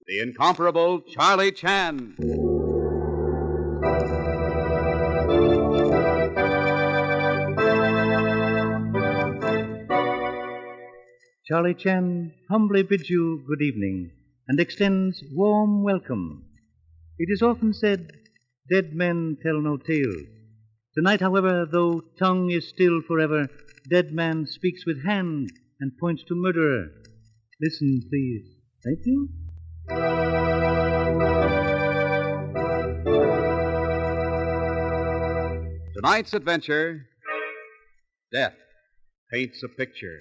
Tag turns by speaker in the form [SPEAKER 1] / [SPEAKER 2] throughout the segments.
[SPEAKER 1] The incomparable Charlie Chan.
[SPEAKER 2] Charlie Chan humbly bids you good evening and extends warm welcome. It is often said, dead men tell no tales. Tonight, however, though tongue is still forever, dead man speaks with hand and points to murderer. Listen, please. Thank you.
[SPEAKER 1] Tonight's adventure, Death Paints a Picture.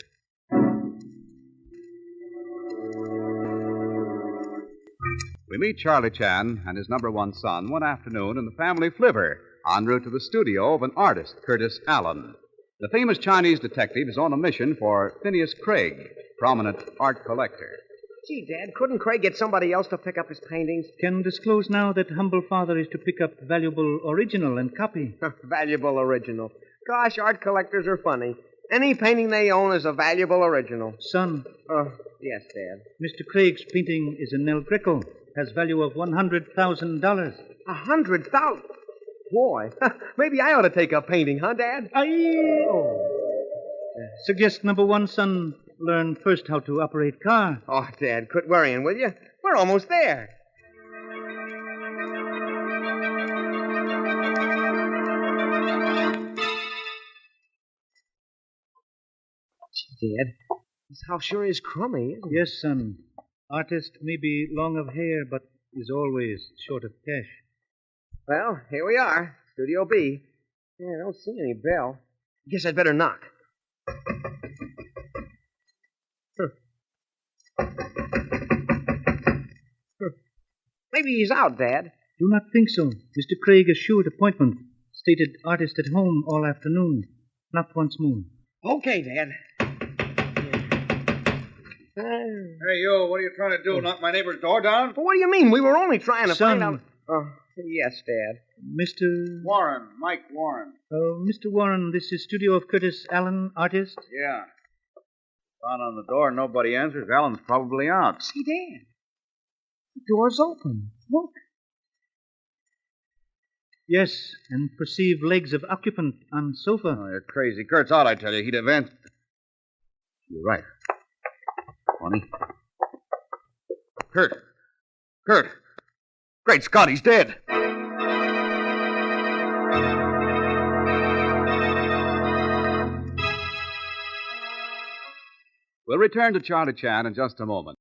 [SPEAKER 1] We meet Charlie Chan and his number one son one afternoon in the family flivver en route to the studio of an artist, Curtis Allen. The famous Chinese detective is on a mission for Phineas Craig, prominent art collector.
[SPEAKER 3] Gee, Dad, couldn't Craig get somebody else to pick up his paintings?
[SPEAKER 2] Can disclose now that humble father is to pick up valuable original and copy.
[SPEAKER 3] Valuable original. Gosh, art collectors are funny. Any painting they own is a valuable original.
[SPEAKER 2] Son.
[SPEAKER 3] Yes, Dad.
[SPEAKER 2] Mr. Craig's painting is an El Greco. Has value of $100,000.
[SPEAKER 3] $100,000? Boy, maybe I ought to take up painting, huh, Dad?
[SPEAKER 2] Suggest number one son learn first how to operate car.
[SPEAKER 3] Oh, Dad, quit worrying, will you? We're almost there. Gee, Dad, this house sure is crummy, isn't it?
[SPEAKER 2] Yes, son. Artist may be long of hair, but is always short of cash.
[SPEAKER 3] Well, here we are. Studio B. Yeah, I don't see any bell. Guess I'd better knock. Maybe he's out, Dad.
[SPEAKER 2] Do not think so. Mr. Craig assured appointment. Stated artist at home all afternoon. Not once more.
[SPEAKER 3] Okay, Dad.
[SPEAKER 4] Hey, yo, what are you trying to do? Knock my neighbor's door down?
[SPEAKER 3] Well, what do you mean? We were only trying to
[SPEAKER 2] Son.
[SPEAKER 3] find out... Oh, yes, Dad.
[SPEAKER 2] Mr.
[SPEAKER 4] Warren, Mike Warren.
[SPEAKER 2] Mr. Warren, this is studio of Curtis Allen, artist.
[SPEAKER 4] Yeah. Found on the door, nobody answers. Alan's probably out.
[SPEAKER 3] See, Dad. The door's open. Look.
[SPEAKER 2] Yes, and perceive legs of occupant on sofa.
[SPEAKER 4] Oh, you're crazy. Kurt's out, I tell you. He'd have answered. You're right. Funny. Kurt. Great Scott, he's dead.
[SPEAKER 1] We'll return to Charlie Chan in just a moment.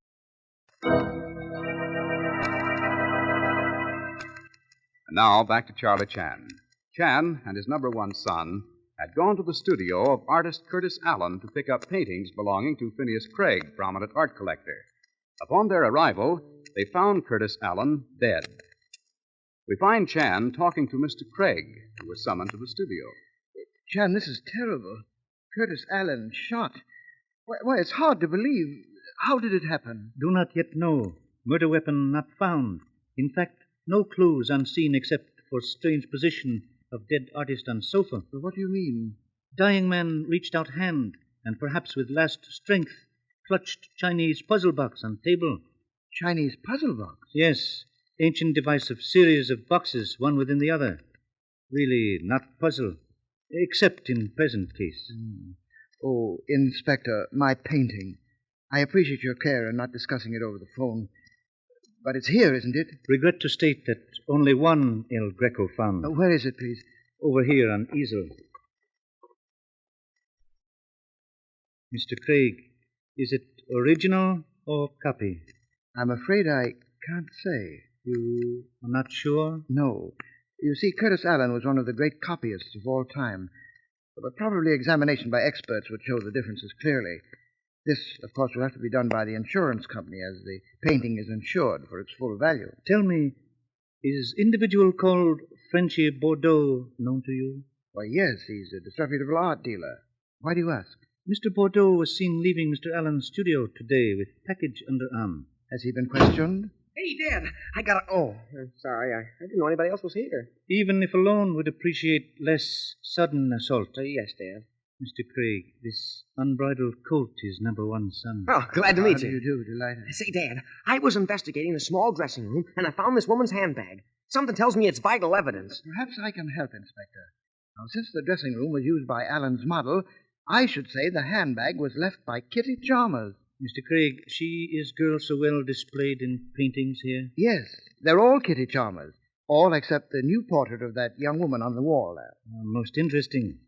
[SPEAKER 1] And now, back to Charlie Chan. Chan and his number one son had gone to the studio of artist Curtis Allen to pick up paintings belonging to Phineas Craig, prominent art collector. Upon their arrival, they found Curtis Allen dead. We find Chan talking to Mr. Craig, who was summoned to the studio.
[SPEAKER 5] Chan, this is terrible. Curtis Allen shot. Why, it's hard to believe. How did it happen?
[SPEAKER 2] Do not yet know. Murder weapon not found. In fact, no clues unseen except for strange position of dead artist on sofa.
[SPEAKER 5] But what do you mean?
[SPEAKER 2] Dying man reached out hand and perhaps with last strength clutched Chinese puzzle box on table.
[SPEAKER 5] Chinese puzzle box?
[SPEAKER 2] Yes, ancient device of series of boxes, one within the other. Really not puzzle, except in present case.
[SPEAKER 5] Oh, Inspector, my painting. I appreciate your care in not discussing it over the phone. But it's here, isn't it?
[SPEAKER 2] Regret to state that only one El Greco found.
[SPEAKER 5] Where is it, please?
[SPEAKER 2] Over here on easel. Mr. Craig, is it original or copy?
[SPEAKER 5] I'm afraid I can't say.
[SPEAKER 2] You are not sure?
[SPEAKER 5] No. You see, Curtis Allen was one of the great copyists of all time. But probably examination by experts would show the differences clearly. This, of course, will have to be done by the insurance company, as the painting is insured for its full value.
[SPEAKER 2] Tell me, is individual called Frenchy Bordeaux known to you?
[SPEAKER 5] Why, yes, he's a disreputable art dealer. Why do you ask?
[SPEAKER 2] Mr. Bordeaux was seen leaving Mr. Allen's studio today with package underarm.
[SPEAKER 5] Has he been questioned?
[SPEAKER 3] Hey, Dad, I got to... Oh, I'm sorry. I didn't know anybody else was here.
[SPEAKER 2] Even if alone, would appreciate less sudden assault.
[SPEAKER 3] Yes, Dad.
[SPEAKER 2] Mr. Craig, this unbridled colt is number one son.
[SPEAKER 3] Oh, glad to meet
[SPEAKER 5] How do
[SPEAKER 3] you.
[SPEAKER 5] you do? Delighted.
[SPEAKER 3] Say, Dad, I was investigating the small dressing room, and I found this woman's handbag. Something tells me it's vital evidence.
[SPEAKER 5] Perhaps I can help, Inspector. Now, since the dressing room was used by Allen's model, I should say the handbag was left by Kitty Chalmers.
[SPEAKER 2] Mr. Craig, she is girl so well displayed in paintings here?
[SPEAKER 5] Yes, they're all Kitty Chalmers. All except the new portrait of that young woman on the wall there.
[SPEAKER 2] Most interesting.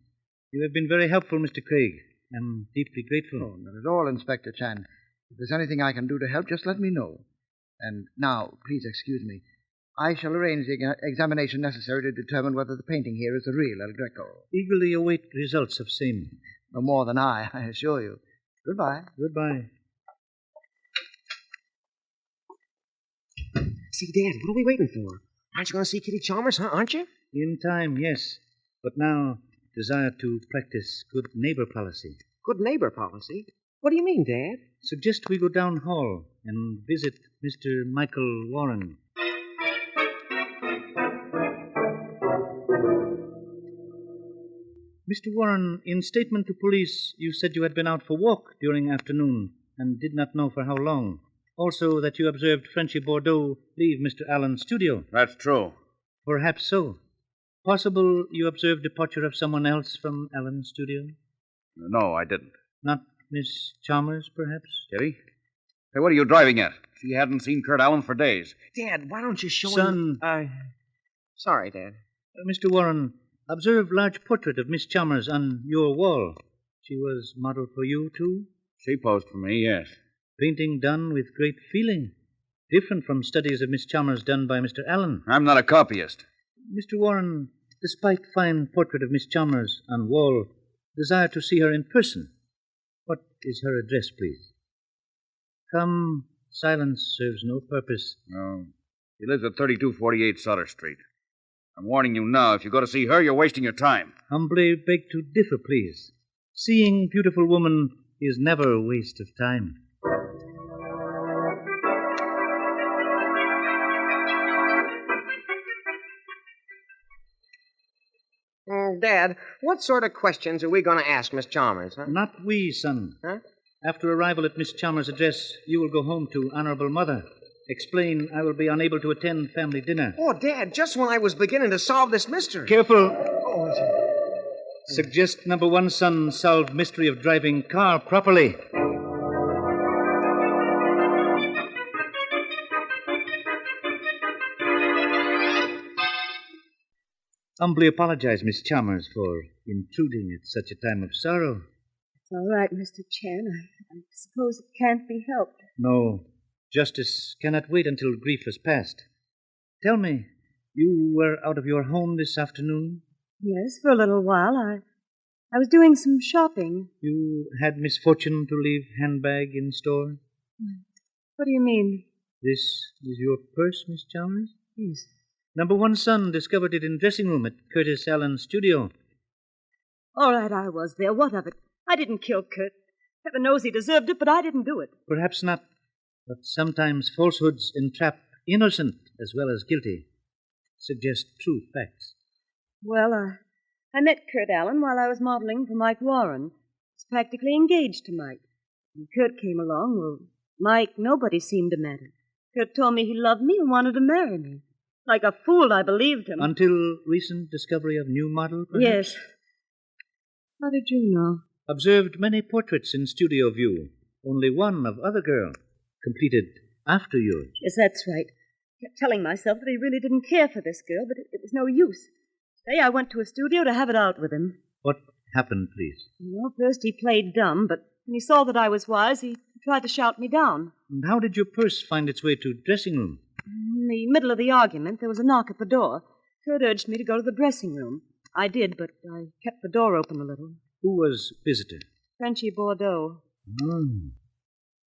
[SPEAKER 2] You have been very helpful, Mr. Craig. I'm deeply grateful.
[SPEAKER 5] Oh, not at all, Inspector Chan. If there's anything I can do to help, just let me know. And now, please excuse me. I shall arrange the examination necessary to determine whether the painting here is the real El Greco.
[SPEAKER 2] Eagerly await results of same.
[SPEAKER 5] No more than I assure you. Goodbye.
[SPEAKER 2] Goodbye.
[SPEAKER 3] See, Dad, what are we waiting for? Aren't you going to see Kitty Chalmers, huh? Aren't you?
[SPEAKER 2] In time, yes. But now, desire to practice good neighbor policy.
[SPEAKER 3] Good neighbor policy? What do you mean, Dad?
[SPEAKER 2] Suggest we go down hall and visit Mr. Michael Warren. Mr. Warren, in statement to police, you said you had been out for walk during afternoon and did not know for how long. Also, that you observed Frenchy Bordeaux leave Mr. Allen's studio.
[SPEAKER 4] That's true.
[SPEAKER 2] Perhaps so. Possible you observed departure of someone else from Allen's studio?
[SPEAKER 4] No, I didn't.
[SPEAKER 2] Not Miss Chalmers, perhaps?
[SPEAKER 4] Kitty? Hey, what are you driving at? She hadn't seen Kurt Allen for days.
[SPEAKER 3] Dad, why don't you show
[SPEAKER 2] Son.
[SPEAKER 3] him... Sorry, Dad.
[SPEAKER 2] Mr. Warren, observe large portrait of Miss Chalmers on your wall. She was model for you, too?
[SPEAKER 4] She posed for me, yes.
[SPEAKER 2] Painting done with great feeling. Different from studies of Miss Chalmers done by Mr. Allen.
[SPEAKER 4] I'm not a copyist.
[SPEAKER 2] Mr. Warren, despite fine portrait of Miss Chalmers on wall, desire to see her in person. What is her address, please? Come, silence serves no purpose.
[SPEAKER 4] No. She lives at 3248 Sutter Street. I'm warning you now, if you go to see her, you're wasting your time.
[SPEAKER 2] Humbly beg to differ, please. Seeing beautiful woman is never a waste of time.
[SPEAKER 3] Dad, what sort of questions are we going to ask Miss Chalmers, huh?
[SPEAKER 2] Not we, son.
[SPEAKER 3] Huh?
[SPEAKER 2] After arrival at Miss Chalmers' address, you will go home to Honorable Mother. Explain I will be unable to attend family dinner.
[SPEAKER 3] Oh, Dad, just when I was beginning to solve this mystery.
[SPEAKER 2] Careful.
[SPEAKER 3] Oh,
[SPEAKER 2] Suggest number one son solve mystery of driving car properly. Humbly apologize, Miss Chalmers, for intruding at such a time of sorrow.
[SPEAKER 6] It's all right, Mr. Chan. I suppose it can't be helped.
[SPEAKER 2] No, justice cannot wait until grief has passed. Tell me, you were out of your home this afternoon?
[SPEAKER 6] Yes, for a little while. I was doing some shopping.
[SPEAKER 2] You had misfortune to leave handbag in store?
[SPEAKER 6] What do you mean?
[SPEAKER 2] This is your purse, Miss Chalmers?
[SPEAKER 6] Yes.
[SPEAKER 2] Number one son discovered it in dressing room at Curtis Allen's studio.
[SPEAKER 6] All right, I was there. What of it? I didn't kill Kurt. Heaven knows he deserved it, but I didn't do it.
[SPEAKER 2] Perhaps not, but sometimes falsehoods entrap innocent as well as guilty. Suggest true facts.
[SPEAKER 6] Well, I met Kurt Allen while I was modeling for Mike Warren. I was practically engaged to Mike. When Kurt came along, well, Mike, nobody seemed to matter. Kurt told me he loved me and wanted to marry me. Like a fool, I believed him.
[SPEAKER 2] Until recent discovery of new model, perhaps?
[SPEAKER 6] Yes. How did you know?
[SPEAKER 2] Observed many portraits in studio view. Only one of other girl. Completed after yours.
[SPEAKER 6] Yes, that's right. I kept telling myself that he really didn't care for this girl, but it was no use. Today I went to a studio to have it out with him.
[SPEAKER 2] What happened, please?
[SPEAKER 6] Well, first he played dumb, but when he saw that I was wise, he tried to shout me down.
[SPEAKER 2] And how did your purse find its way to dressing room?
[SPEAKER 6] In the middle of the argument, there was a knock at the door. Kurt urged me to go to the dressing room. I did, but I kept the door open a little.
[SPEAKER 2] Who was visitor?
[SPEAKER 6] Frenchy Bordeaux.
[SPEAKER 2] Oh.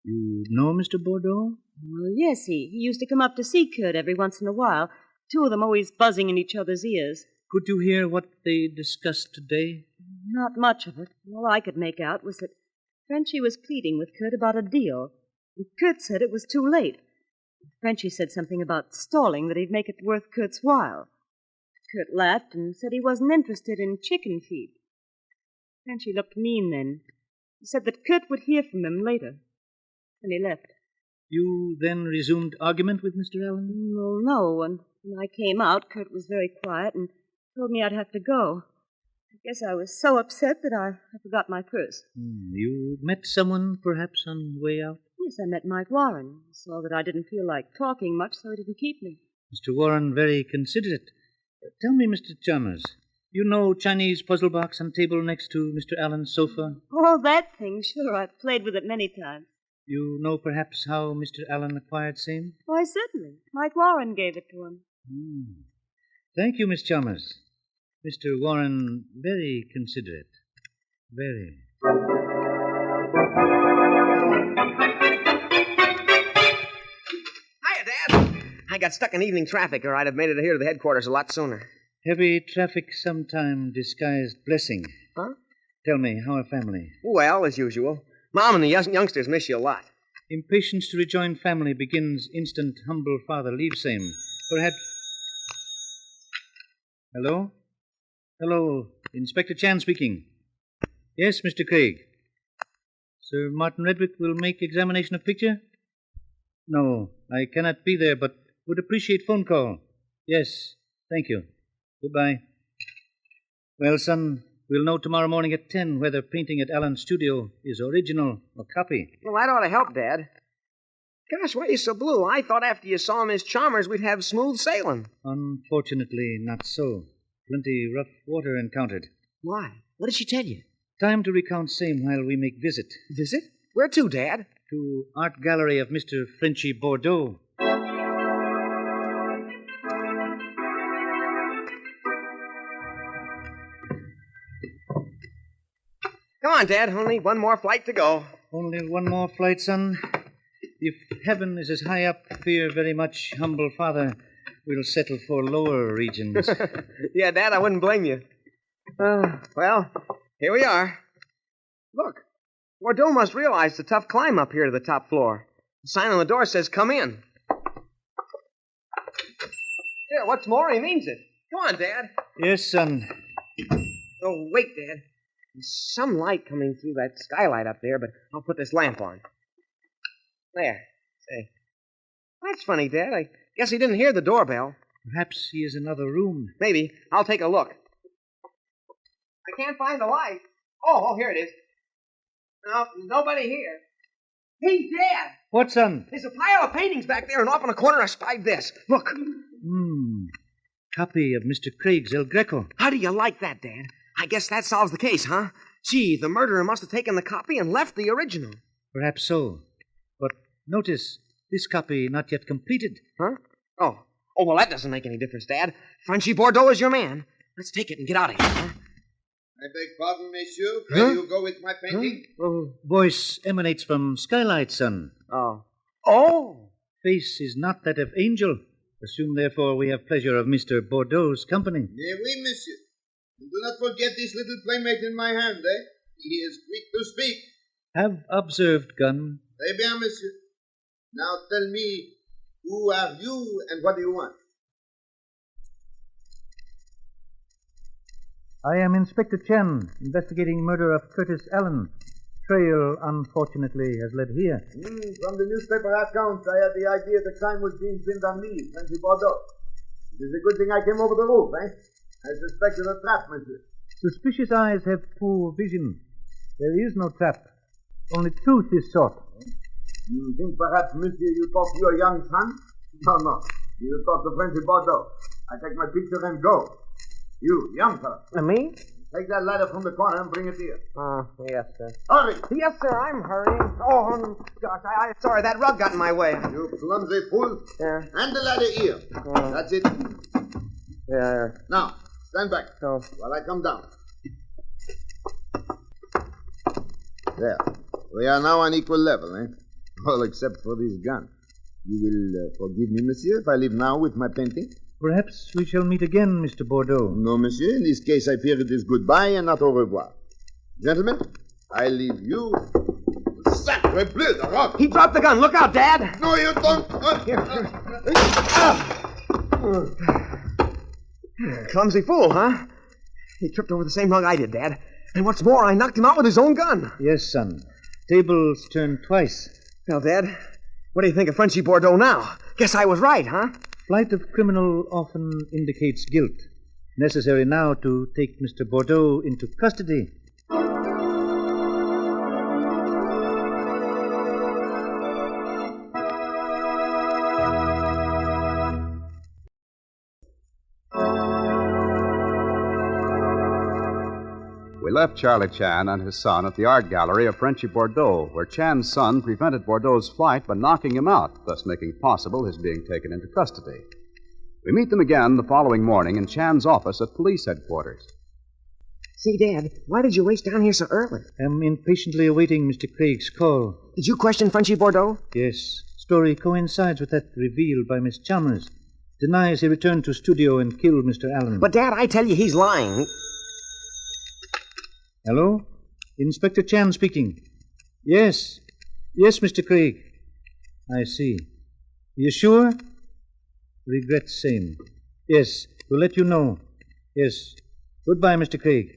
[SPEAKER 2] You know Mr. Bordeaux?
[SPEAKER 6] Well, yes, he used to come up to see Kurt every once in a while. Two of them always buzzing in each other's ears.
[SPEAKER 2] Could you hear what they discussed today?
[SPEAKER 6] Not much of it. All I could make out was that Frenchy was pleading with Kurt about a deal. And Kurt said it was too late. Frenchy said something about stalling, that he'd make it worth Kurt's while. Kurt laughed and said he wasn't interested in chicken feed. Frenchy looked mean then. He said that Kurt would hear from him later. And he left.
[SPEAKER 2] You then resumed argument with Mr. Allen?
[SPEAKER 6] Well, no. And when I came out, Kurt was very quiet and told me I'd have to go. I guess I was so upset that I forgot my purse.
[SPEAKER 2] You met someone, perhaps, on the way out?
[SPEAKER 6] Yes, I met Mike Warren. He saw that I didn't feel like talking much, so he didn't keep me.
[SPEAKER 2] Mr. Warren, very considerate. Tell me, Mr. Chalmers, you know Chinese puzzle box on table next to Mr. Allen's sofa?
[SPEAKER 6] Oh, that thing, sure. I've played with it many times.
[SPEAKER 2] You know perhaps how Mr. Allen acquired same?
[SPEAKER 6] Why, certainly. Mike Warren gave it to him.
[SPEAKER 2] Thank you, Miss Chalmers. Mr. Warren, very considerate. Very.
[SPEAKER 3] Hiya, Dad. I got stuck in evening traffic, or I'd have made it here to the headquarters a lot sooner.
[SPEAKER 2] Heavy traffic sometime disguised blessing.
[SPEAKER 3] Huh?
[SPEAKER 2] Tell me, how are family?
[SPEAKER 3] Well, as usual. Mom and the youngsters miss you a lot.
[SPEAKER 2] Impatience to rejoin family begins instant humble father leaves same. Perhaps... Hello? Hello, Inspector Chan speaking. Yes, Mr. Craig. Sir Martin Redwick will make examination of picture? No, I cannot be there, but would appreciate phone call. Yes, thank you. Goodbye. Well, son, we'll know tomorrow morning at 10 whether painting at Allen's studio is original or copy.
[SPEAKER 3] Well, that ought to help, Dad. Gosh, why are you so blue? I thought after you saw Miss Chalmers we'd have smooth sailing.
[SPEAKER 2] Unfortunately, not so. Plenty rough water encountered.
[SPEAKER 3] Why? What did she tell you?
[SPEAKER 2] Time to recount same while we make visit.
[SPEAKER 3] Visit? Where to, Dad?
[SPEAKER 2] To art gallery of Mr. Frenchy Bordeaux.
[SPEAKER 3] Come on, Dad. Only one more flight to go.
[SPEAKER 2] Only one more flight, son. If heaven is as high up, fear very much, humble father, we'll settle for lower regions.
[SPEAKER 3] Yeah, Dad, I wouldn't blame you. Well, here we are. Look, Bordeaux must realize the tough climb up here to the top floor. The sign on the door says, "Come in." Yeah, what's more, he means it. Come on, Dad.
[SPEAKER 2] Yes, son.
[SPEAKER 3] Oh, wait, Dad. There's some light coming through that skylight up there, but I'll put this lamp on. There. Say. That's funny, Dad. I guess he didn't hear the doorbell.
[SPEAKER 2] Perhaps he is in another room.
[SPEAKER 3] Maybe. I'll take a look. I can't find the light. Oh, here it is. No, there's nobody here. Hey, Dad!
[SPEAKER 2] What, son?
[SPEAKER 3] There's a pile of paintings back there, and off in a corner I spied this. Look.
[SPEAKER 2] Copy of Mr. Craig's El Greco.
[SPEAKER 3] How do you like that, Dad? I guess that solves the case, huh? Gee, the murderer must have taken the copy and left the original.
[SPEAKER 2] Perhaps so. But notice, this copy not yet completed.
[SPEAKER 3] Huh? Oh, well, that doesn't make any difference, Dad. Frenchy Bordeaux is your man. Let's take it and get out of here, huh?
[SPEAKER 7] I beg pardon, monsieur. Where do you go with my painting?
[SPEAKER 2] Voice emanates from skylight, son.
[SPEAKER 3] Oh.
[SPEAKER 2] Face is not that of angel. Assume, therefore, we have pleasure of Mr. Bordeaux's company.
[SPEAKER 7] Oui, monsieur. And do not forget this little playmate in my hand, eh? He is quick to speak.
[SPEAKER 2] Have observed, gun.
[SPEAKER 7] Très bien, monsieur. Now tell me, who are you and what do you want?
[SPEAKER 2] I am Inspector Chen, investigating murder of Curtis Allen. Trail, unfortunately, has led here.
[SPEAKER 7] From the newspaper accounts, I had the idea the crime was being pinned on me, Frenchy Bordeaux. It is a good thing I came over the roof, eh? I suspected a trap, monsieur.
[SPEAKER 2] Suspicious eyes have poor vision. There is no trap. Only truth is sought.
[SPEAKER 7] You think perhaps, monsieur, you talk to your young son? No. You talk to Frenchy Bordeaux. I take my picture and go. You, young fellow.
[SPEAKER 3] Me?
[SPEAKER 7] Take that ladder from the corner and bring it here.
[SPEAKER 3] Yes, sir.
[SPEAKER 7] Hurry!
[SPEAKER 3] Yes, sir, I'm hurrying. Oh, gosh, I'm sorry, that rug got in my way.
[SPEAKER 7] You clumsy fool.
[SPEAKER 3] Yeah.
[SPEAKER 7] And the ladder here. That's it.
[SPEAKER 3] Yeah.
[SPEAKER 7] Now, stand back
[SPEAKER 3] Oh.
[SPEAKER 7] while I come down. There. We are now on equal level, eh? All except for this gun. You will forgive me, monsieur, if I leave now with my painting?
[SPEAKER 2] Perhaps we shall meet again, Mr. Bordeaux.
[SPEAKER 7] No, monsieur. In this case, I fear it is goodbye and not au revoir. Gentlemen, I leave you. Sacre bleu, the rock!
[SPEAKER 3] He dropped the gun. Look out, Dad.
[SPEAKER 7] No, you don't.
[SPEAKER 3] Clumsy fool, huh? He tripped over the same rug I did, Dad. And what's more, I knocked him out with his own gun.
[SPEAKER 2] Yes, son. Tables turned twice.
[SPEAKER 3] Well, Dad, what do you think of Frenchy Bordeaux now? Guess I was right, huh?
[SPEAKER 2] Flight of criminal often indicates guilt. Necessary now to take Mr. Bordeaux into custody.
[SPEAKER 1] We left Charlie Chan and his son at the art gallery of Frenchy Bordeaux, where Chan's son prevented Bordeaux's flight by knocking him out, thus making possible his being taken into custody. We meet them again the following morning in Chan's office at police headquarters.
[SPEAKER 3] Say, Dad, why did you race down here so early?
[SPEAKER 2] I'm impatiently awaiting Mr. Craig's call.
[SPEAKER 3] Did you question Frenchy Bordeaux?
[SPEAKER 2] Yes. Story coincides with that revealed by Miss Chalmers. Denies he returned to studio and killed Mr. Allen.
[SPEAKER 3] But, Dad, I tell you, he's lying.
[SPEAKER 2] Hello? Inspector Chan speaking. Yes. Yes, Mr. Craig. I see. You sure? Regret same. Yes, we'll let you know. Yes. Goodbye, Mr. Craig.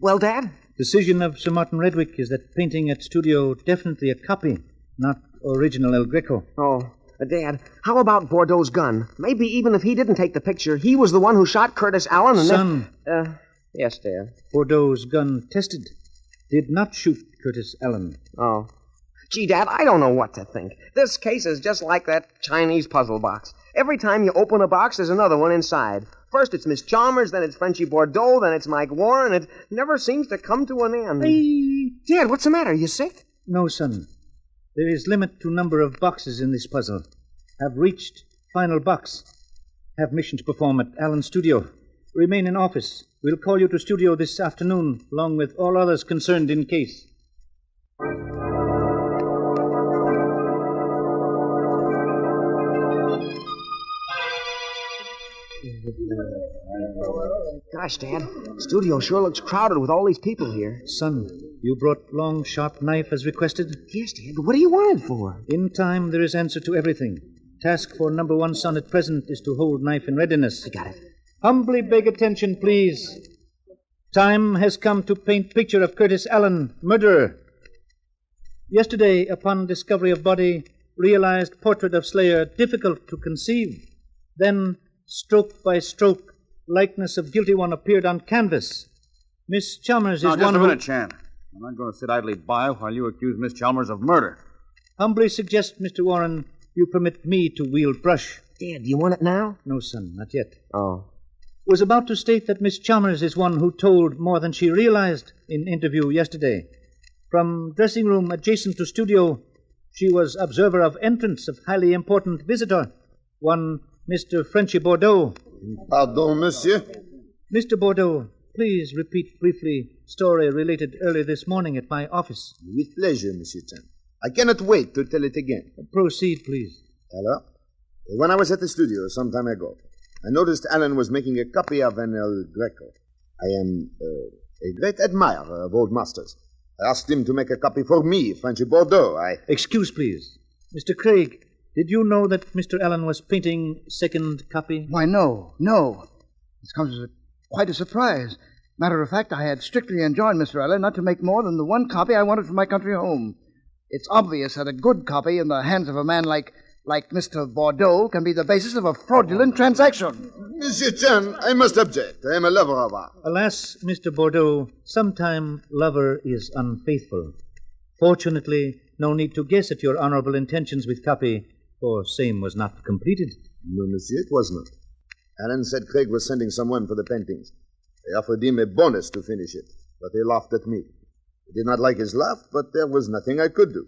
[SPEAKER 3] Well, Dad?
[SPEAKER 2] Decision of Sir Martin Redwick is that painting at studio definitely a copy, not original El Greco.
[SPEAKER 3] Oh, Dad, how about Bordeaux's gun? Maybe even if he didn't take the picture, he was the one who shot Curtis Allen and
[SPEAKER 2] Son.
[SPEAKER 3] Yes, Dad.
[SPEAKER 2] Bordeaux's gun tested. Did not shoot Curtis Allen.
[SPEAKER 3] Oh. Gee, Dad, I don't know what to think. This case is just like that Chinese puzzle box. Every time you open a box, there's another one inside. First it's Miss Chalmers, then it's Frenchy Bordeaux, then it's Mike Warren. It never seems to come to an end.
[SPEAKER 2] Hey.
[SPEAKER 3] Dad, what's the matter? You sick?
[SPEAKER 2] No, son. There is limit to number of boxes in this puzzle. Have reached final box. Have mission to perform at Allen's studio. Remain in office. We'll call you to studio this afternoon, along with all others concerned in case.
[SPEAKER 3] Gosh, Dad, studio sure looks crowded with all these people here.
[SPEAKER 2] Son, you brought long, sharp knife as requested?
[SPEAKER 3] Yes, Dad, but what do you want it for?
[SPEAKER 2] In time, there is answer to everything. Task for number one son at present is to hold knife in readiness.
[SPEAKER 3] I got it.
[SPEAKER 2] Humbly beg attention, please. Time has come to paint picture of Curtis Allen, murderer. Yesterday, upon discovery of body, realized portrait of slayer difficult to conceive. Then, stroke by stroke, likeness of guilty one appeared on canvas. Miss Chalmers is
[SPEAKER 4] now,
[SPEAKER 2] one
[SPEAKER 4] just a
[SPEAKER 2] who...
[SPEAKER 4] minute, Chan. I'm not going to sit idly by while you accuse Miss Chalmers of murder.
[SPEAKER 2] Humbly suggest, Mr. Warren, you permit me to wield brush.
[SPEAKER 3] Dad, do you want it now?
[SPEAKER 2] No, son, not yet.
[SPEAKER 3] Oh.
[SPEAKER 2] Was about to state that Miss Chalmers is one who told more than she realized in interview yesterday. From dressing room adjacent to studio, she was observer of entrance of highly important visitor, one Mr. Frenchy Bordeaux.
[SPEAKER 7] Pardon, monsieur?
[SPEAKER 2] Mr. Bordeaux, please repeat briefly story related early this morning at my office.
[SPEAKER 7] With pleasure, Monsieur Chan. I cannot wait to tell it again.
[SPEAKER 2] Proceed, please.
[SPEAKER 7] Hello? When I was at the studio some time ago, I noticed Allen was making a copy of an El Greco. I am a great admirer of old masters. I asked him to make a copy for me, Frenchy Bordeaux.
[SPEAKER 2] Excuse, please. Mr. Craig, did you know that Mr. Allen was painting second copy?
[SPEAKER 5] Why, no. This comes as quite a surprise. Matter of fact, I had strictly enjoined Mr. Allen not to make more than the one copy I wanted for my country home. It's obvious that a good copy in the hands of a man like Mr. Bordeaux can be the basis of a fraudulent transaction.
[SPEAKER 7] Monsieur Chan, I must object. I am a lover of art.
[SPEAKER 2] Alas, Mr. Bordeaux, sometime lover is unfaithful. Fortunately, no need to guess at your honorable intentions with copy, for same was not completed.
[SPEAKER 7] No, monsieur, it was not. Allen said Craig was sending someone for the paintings. I offered him a bonus to finish it, but he laughed at me. I did not like his laugh, but there was nothing I could do.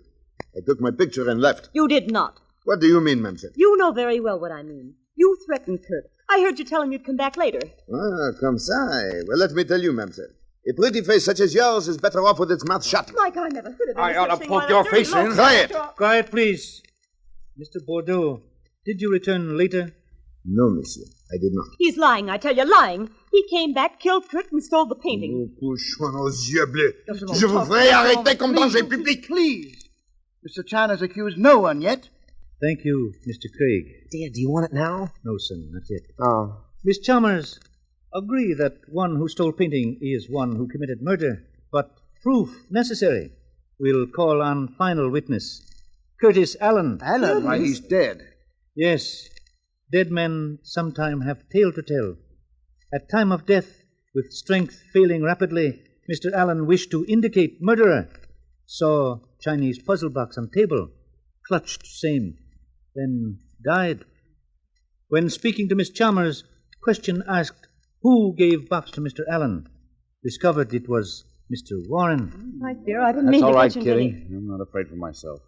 [SPEAKER 7] I took my picture and left.
[SPEAKER 6] You did not.
[SPEAKER 7] What do you mean, mademoiselle?
[SPEAKER 6] You know very well what I mean. You threatened Kurt. I heard you tell him you'd come back later.
[SPEAKER 7] Ah, comme ça. Well, let me tell you, mademoiselle. A pretty face such as yours is better off with its mouth shut.
[SPEAKER 6] Mike, I never heard of any
[SPEAKER 4] I ought
[SPEAKER 6] such
[SPEAKER 4] to
[SPEAKER 6] thing
[SPEAKER 4] poke
[SPEAKER 6] while
[SPEAKER 4] your
[SPEAKER 6] that dirty
[SPEAKER 4] face in.
[SPEAKER 6] loaf-
[SPEAKER 7] Quiet!
[SPEAKER 2] Quiet, please. Mr. Bordeaux, did you return later?
[SPEAKER 7] No, monsieur, I did not.
[SPEAKER 6] He's lying, I tell you, lying. He came back, killed Kurt, and stole the painting.
[SPEAKER 7] Cochon aux yeux bleus. Je vous ferai arrêter comme danger public.
[SPEAKER 5] Please. Mr. Chan has accused no one yet.
[SPEAKER 2] Thank you, Mr. Craig.
[SPEAKER 3] Dad, do you want it now?
[SPEAKER 2] No, son, not yet.
[SPEAKER 3] Oh.
[SPEAKER 2] Miss Chalmers, Agree that one who stole painting is one who committed murder, but proof necessary. We'll call on final witness, Curtis Allen.
[SPEAKER 5] Allen?
[SPEAKER 4] Why, he's dead.
[SPEAKER 2] Yes, dead men sometime have tale to tell. At time of death, with strength failing rapidly, Mr. Allen wished to indicate murderer. Saw Chinese puzzle box on table, clutched same, then died. When speaking to Miss Chalmers, question asked who gave box to Mr. Allen. Discovered it was Mr. Warren.
[SPEAKER 6] My dear, I didn't
[SPEAKER 4] That's
[SPEAKER 6] mean
[SPEAKER 4] all
[SPEAKER 6] to
[SPEAKER 4] right,
[SPEAKER 6] get you into any...
[SPEAKER 4] Kitty. I'm not afraid for myself.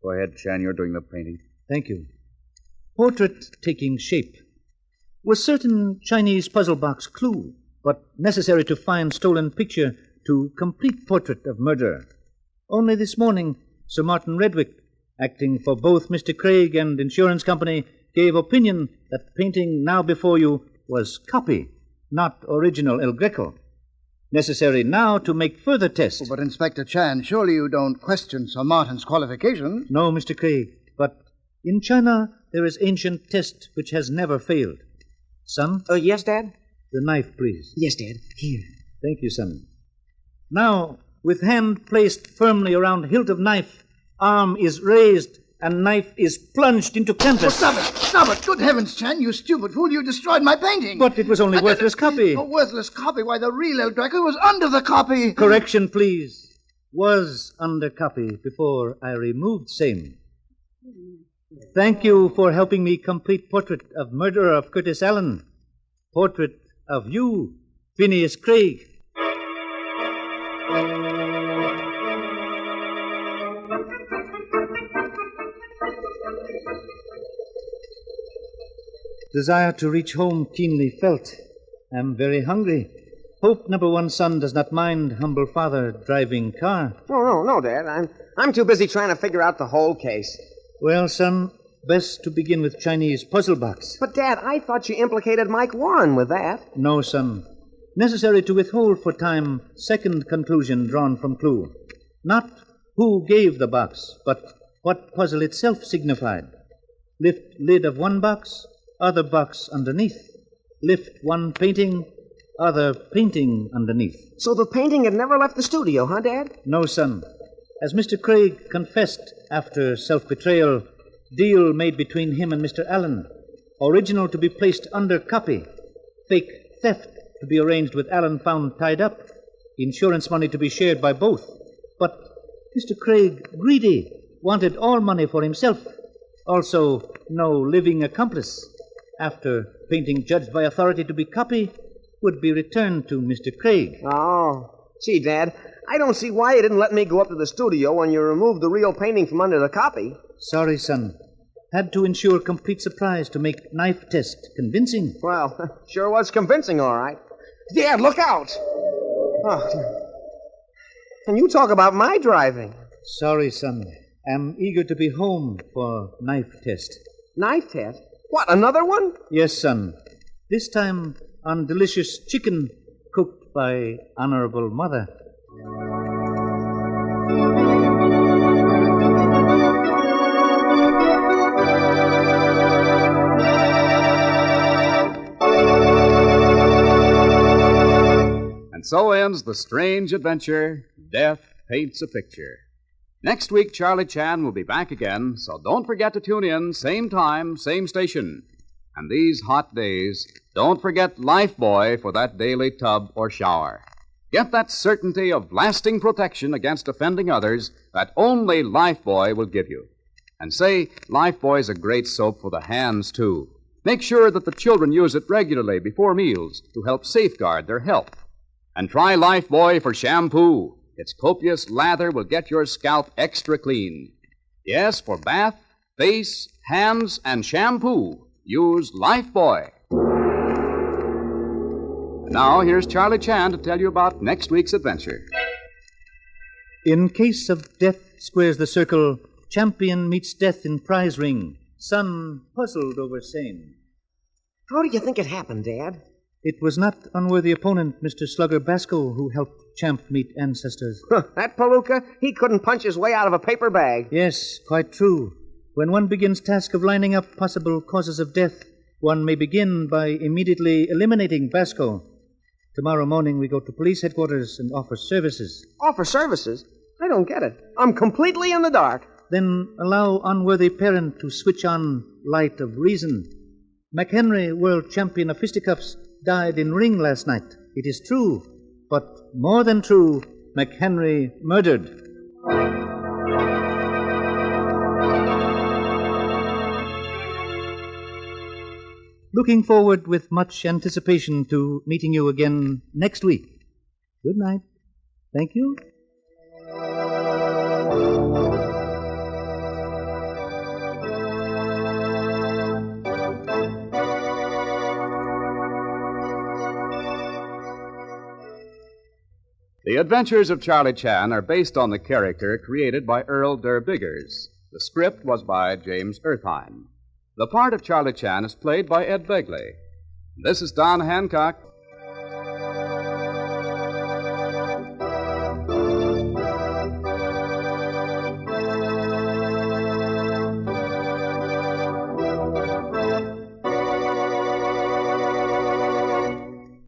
[SPEAKER 4] Go ahead, Chan. You're doing the painting.
[SPEAKER 2] Thank you. Portrait taking shape. Was certain Chinese puzzle box clue, but necessary to find stolen picture to complete portrait of murderer. Only this morning, Sir Martin Redwick, acting for both Mr. Craig and insurance company, gave opinion that painting now before you was copy, not original El Greco. Necessary now to make further tests.
[SPEAKER 5] Oh, but Inspector Chan, surely you don't question Sir Martin's qualifications?
[SPEAKER 2] No, Mr. Craig, but in China there is ancient test which has never failed. Son,
[SPEAKER 3] Yes, Dad?
[SPEAKER 2] the knife, please.
[SPEAKER 3] Yes, Dad. Here.
[SPEAKER 2] Thank you, son. Now, with hand placed firmly around hilt of knife, arm is raised, and knife is plunged into canvas.
[SPEAKER 5] Stop it! Stop it! Good heavens, Chan, you stupid fool, you destroyed my painting!
[SPEAKER 2] But it was only worthless copy.
[SPEAKER 5] A worthless copy? Why, the real El Greco was under the copy!
[SPEAKER 2] Correction, please. Was under copy before I removed same. Thank you for helping me complete portrait of murderer of Curtis Allen. Portrait of you, Phineas Craig. Desire to reach home keenly felt. Am very hungry. Hope number one son does not mind humble father driving car.
[SPEAKER 3] No, Dad. I'm too busy trying to figure out the whole case.
[SPEAKER 2] Well, son, best to begin with Chinese puzzle box.
[SPEAKER 3] But, Dad, I thought you implicated Mike Warren with that.
[SPEAKER 2] No, son. Necessary to withhold for time second conclusion drawn from clue. Not who gave the box, but what puzzle itself signified. Lift lid of one box, other box underneath. Lift one painting, other painting underneath.
[SPEAKER 3] So the painting had never left the studio, huh, Dad?
[SPEAKER 2] No, son. As Mr. Craig confessed after self-betrayal, deal made between him and Mr. Allen. Original to be placed under copy. Fake theft to be arranged with Allen found tied up. Insurance money to be shared by both. But Mr. Craig, greedy, wanted all money for himself. Also, no living accomplice. After painting judged by authority to be copy, would be returned to Mr. Craig.
[SPEAKER 3] Oh, gee, Dad, I don't see why you didn't let me go up to the studio when you removed the real painting from under the copy.
[SPEAKER 2] Sorry, son. Had to ensure complete surprise to make knife test convincing.
[SPEAKER 3] Well, sure was convincing, all right. Dad, look out! Oh. And you talk about my driving.
[SPEAKER 2] Sorry, son. Am eager to be home for knife test.
[SPEAKER 3] Knife test? What, another one?
[SPEAKER 2] Yes, son. This time on delicious chicken cooked by honorable mother.
[SPEAKER 1] And so ends the strange adventure, Death Paints a Picture. Next week, Charlie Chan will be back again, so don't forget to tune in, same time, same station. And these hot days, don't forget Lifebuoy for that daily tub or shower. Get that certainty of lasting protection against offending others that only Lifebuoy will give you. And say, Lifebuoy's a great soap for the hands, too. Make sure that the children use it regularly before meals to help safeguard their health. And try Lifebuoy for shampoo. Its copious lather will get your scalp extra clean. Yes, for bath, face, hands, and shampoo, use Lifebuoy. Now, here's Charlie Chan to tell you about next week's adventure.
[SPEAKER 2] In case of death squares the circle, champion meets death in prize ring. Son puzzled over same.
[SPEAKER 3] How do you think it happened, Dad?
[SPEAKER 2] It was not unworthy opponent, Mr. Slugger Basco, who helped champ meet ancestors.
[SPEAKER 3] That Palooka, he couldn't punch his way out of a paper bag.
[SPEAKER 2] Yes, quite true. When one begins task of lining up possible causes of death, One may begin by immediately eliminating Basco. Tomorrow morning we go to police headquarters and offer services.
[SPEAKER 3] Offer services? I don't get it. I'm completely in the dark.
[SPEAKER 2] Then allow unworthy parent to switch on light of reason. McHenry, world champion of fisticuffs, died in ring last night. It is true, but more than true, McHenry murdered. Looking forward with much anticipation to meeting you again next week. Good night. Thank you.
[SPEAKER 1] The Adventures of Charlie Chan are based on the character created by Earl Derr Biggers. The script was by James Ertheim. The part of Charlie Chan is played by Ed Begley. This is Don Hancock.